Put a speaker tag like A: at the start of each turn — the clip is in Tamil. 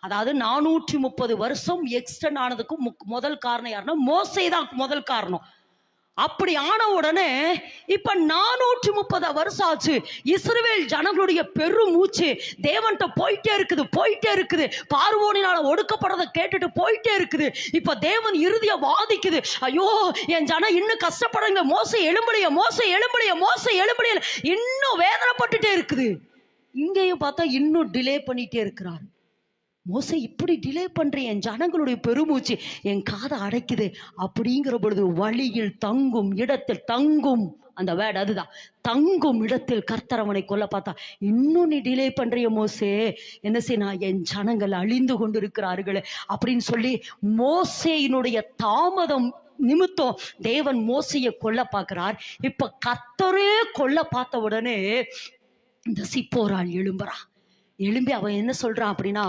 A: அதாவது 430 வருஷம் எக்ஸ்டெண்ட் ஆனதுக்கு முதல் காரணம் யாருன்னா மோசே தான் முதல் காரணம். அப்படி ஆன உடனே இப்ப 430 வருஷம் ஆச்சு. இஸ்ரவேல் ஜனங்களுடைய பெரும் மூச்சு தேவன்கிட்ட போயிட்டே இருக்குது. பார்வோனினால ஒடுக்கப்படுறதை கேட்டுட்டு போயிட்டே இருக்குது. இப்ப தேவன் இறுதியா வாதிக்குது, ஐயோ என் ஜனம் இன்னும் கஷ்டப்படுங்க, மோசே எழும்பலைய இன்னும் வேதனைப்பட்டுட்டே இருக்குது. இங்கேயும் பார்த்தா இன்னும் டிலே பண்ணிட்டே இருக்கிறார். மோசே இப்படி டிலே பண்ற என் ஜனங்களுடைய பெருமூச்சு என் காதை அடைக்குது அப்படிங்கிற பொழுது வழியில் தங்கும் இடத்தில் தங்கும், அந்த வேர்டு அதுதான், தங்கும் இடத்தில் கர்த்தர் அவனை கொல்ல பார்த்தா. இன்னும் நீ டிலே பண்றிய மோசே, என்ன செய்ய, என் ஜனங்கள் அழிந்து கொண்டிருக்கிறார்கள் அப்படின்னு சொல்லி மோசேயினுடைய தாமதம் நிமித்தம் தேவன் மோசையை கொல்ல பார்க்கிறார். இப்ப கர்த்தரே கொல்ல பார்த்த உடனே இந்த சிப்போரால் எழும்பி அவன் என்ன சொல்றான் அப்படின்னா,